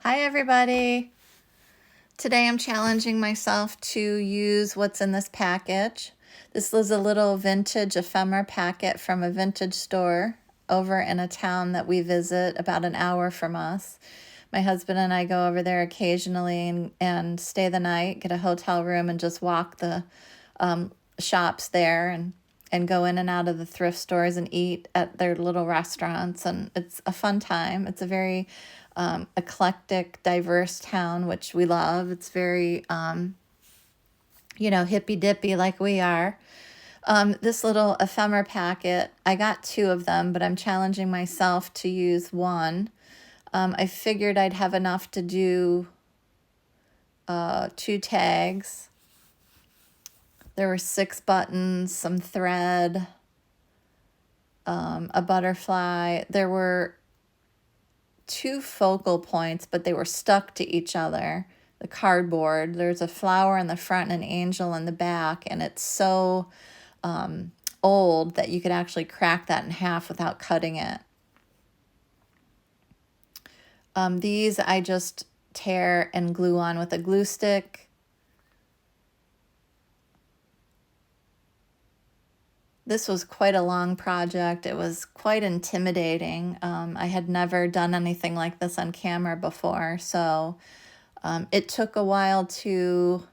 Hi everybody! Today I'm challenging myself to use what's in this package. This was a little vintage ephemera packet from a vintage store over in a town that we visit about an hour from us. My husband and I go over there occasionally and stay the night, get a hotel room, and just walk the shops there and go in and out of the thrift stores and eat at their little restaurants. And it's a fun time. It's a very eclectic, diverse town, which we love. It's very, hippy dippy like we are. This little ephemera packet, I got 2 of them, but I'm challenging myself to use 1. I figured I'd have enough to do 2 tags. There were 6 buttons, some thread, a butterfly. There were 2 focal points, but they were stuck to each other. The cardboard, there's a flower in the front and an angel in the back, and it's so old that you could actually crack that in half without cutting it. These I just tear and glue on with a glue stick. This was quite a long project. It was quite intimidating. I had never done anything like this on camera before, so it took a while to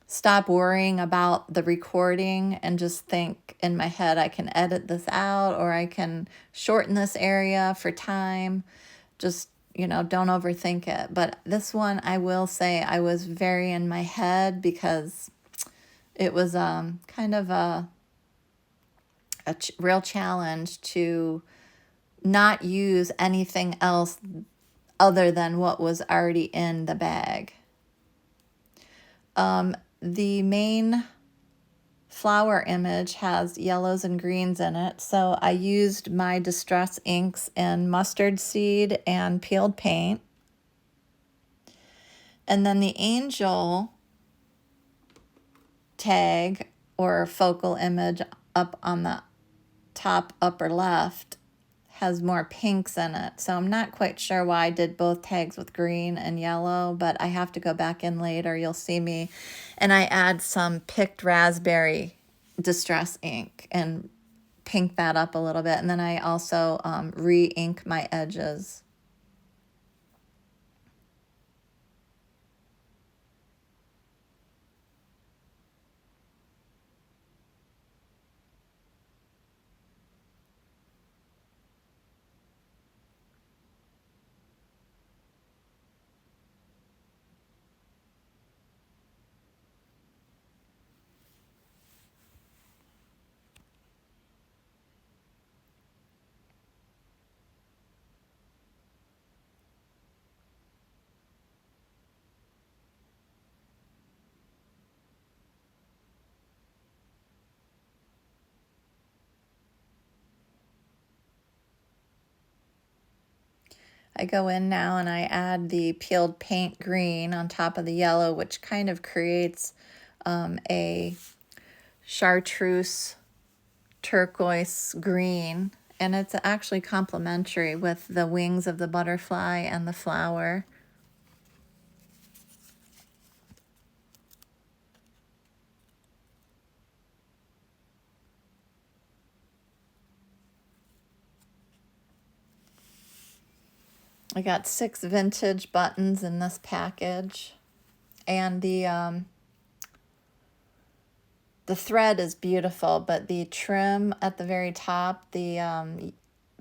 stop worrying about the recording and just think in my head, I can edit this out or I can shorten this area for time. Just, don't overthink it. But this one, I will say I was very in my head because it was kind of a real challenge to not use anything else other than what was already in the bag. The main flower image has yellows and greens in it, so I used my distress inks in mustard seed and peeled paint. And then the angel tag or focal image up on the top upper left has more pinks in it. So I'm not quite sure why I did both tags with green and yellow, but I have to go back in later. You'll see me. And I add some picked raspberry distress ink and pink that up a little bit. And then I also re-ink my edges. I go in now and I add the peeled paint green on top of the yellow, which kind of creates a chartreuse turquoise green. And it's actually complementary with the wings of the butterfly and the flower. I got 6 vintage buttons in this package, and the thread is beautiful, but the trim at the very top, the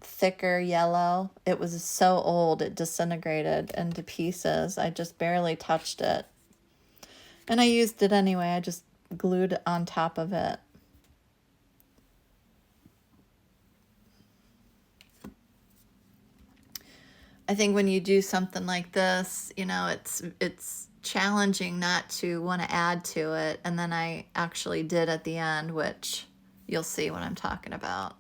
thicker yellow, it was so old it disintegrated into pieces. I just barely touched it, and I used it anyway. I just glued on top of it. I think when you do something like this, it's challenging not to want to add to it. And then I actually did at the end, which you'll see what I'm talking about.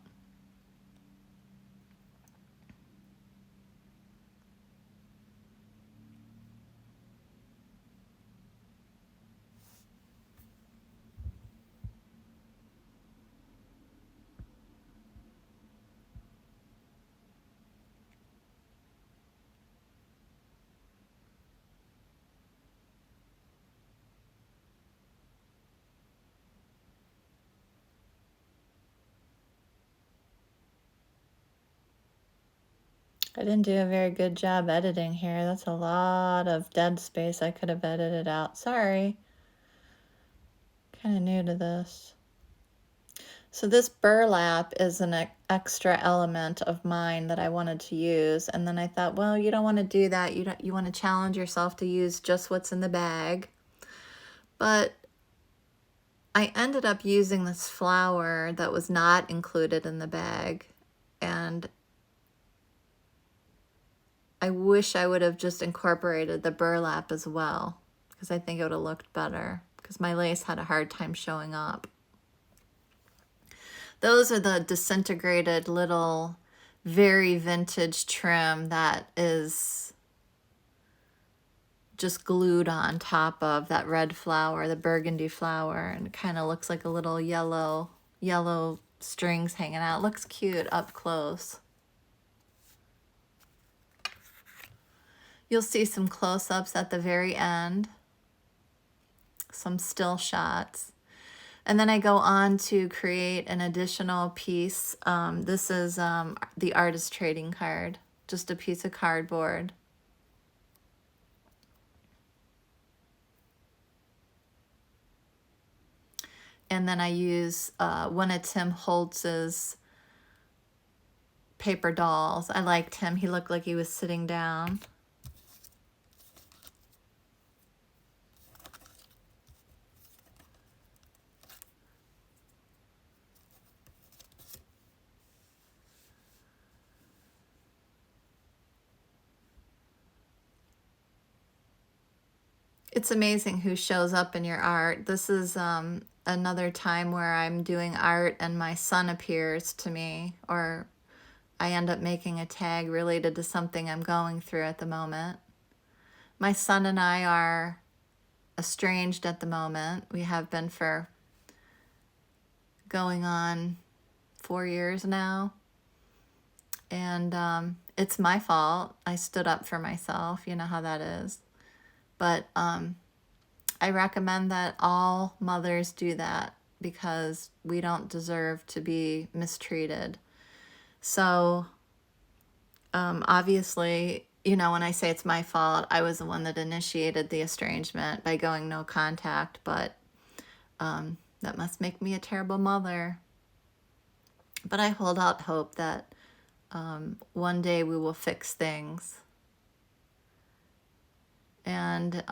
I didn't do a very good job editing here. That's a lot of dead space I could have edited out. Sorry. Kind of new to this. So this burlap is an extra element of mine that I wanted to use. And then I thought, well, you don't want to do that. You want to challenge yourself to use just what's in the bag. But I ended up using this flower that was not included in the bag. And I wish I would have just incorporated the burlap as well, because I think it would have looked better, because my lace had a hard time showing up. Those are the disintegrated little, very vintage trim that is just glued on top of that red flower, the burgundy flower, and it kind of looks like a little yellow strings hanging out. It looks cute up close. You'll see some close-ups at the very end, some still shots. And then I go on to create an additional piece. This is the artist trading card, just a piece of cardboard. And then I use one of Tim Holtz's paper dolls. I liked him. He looked like he was sitting down. It's amazing who shows up in your art. This is another time where I'm doing art and my son appears to me, or I end up making a tag related to something I'm going through at the moment. My son and I are estranged at the moment. We have been for going on 4 years now. And it's my fault. I stood up for myself. You know how that is. But I recommend that all mothers do that, because we don't deserve to be mistreated. So obviously, you know, when I say it's my fault, I was the one that initiated the estrangement by going no contact, but that must make me a terrible mother. But I hold out hope that one day we will fix things. And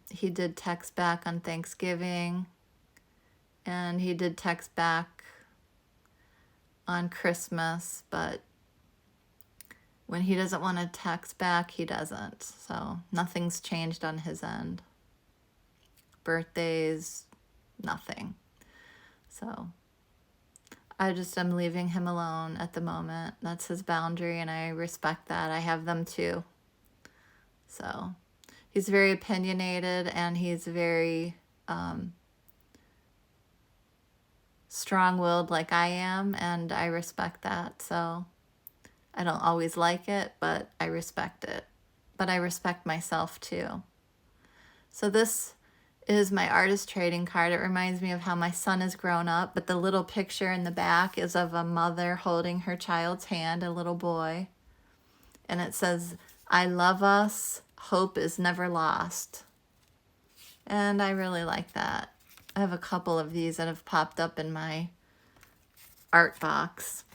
he did text back on Thanksgiving, and he did text back on Christmas, but when he doesn't want to text back, he doesn't. So nothing's changed on his end. Birthdays, nothing. So I just am leaving him alone at the moment. That's his boundary, and I respect that. I have them too. So he's very opinionated, and he's very strong-willed like I am, and I respect that. So I don't always like it, but I respect it. But I respect myself too. So this is my artist trading card. It reminds me of how my son has grown up, but the little picture in the back is of a mother holding her child's hand, a little boy. And it says, "I love us. Hope is never lost." And I really like that. I have a couple of these that have popped up in my art box.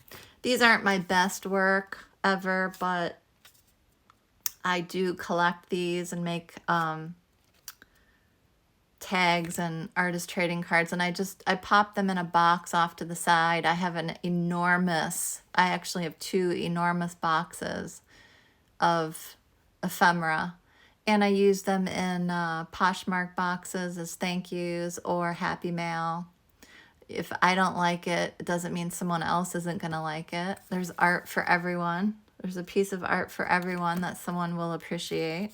These aren't my best work ever, but I do collect these and make tags and artist trading cards, and I pop them in a box off to the side. I actually have 2 enormous boxes of ephemera, and I use them in Poshmark boxes as thank yous or happy mail. If I don't like it, it doesn't mean someone else isn't going to like it. There's art for everyone. There's a piece of art for everyone that someone will appreciate.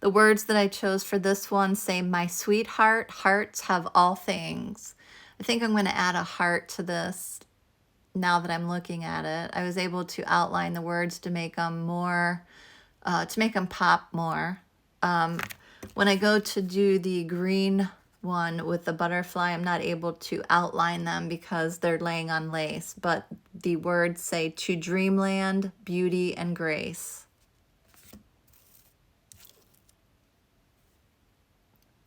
The words that I chose for this one say, "My sweetheart, hearts have all things." I think I'm going to add a heart to this now that I'm looking at it. I was able to outline the words to make them more, to make them pop more. When I go to do the green one with the butterfly, I'm not able to outline them because they're laying on lace, but the words say to dreamland, beauty, and grace.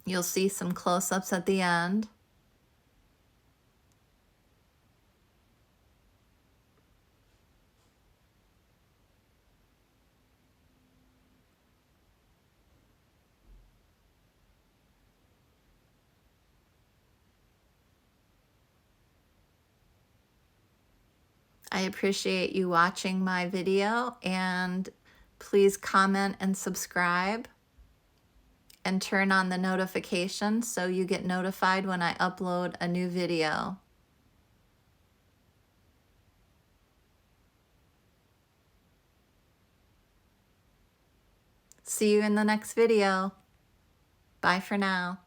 You'll see some close-ups at the end. I appreciate you watching my video, and please comment and subscribe and turn on the notifications so you get notified when I upload a new video. See you in the next video. Bye for now.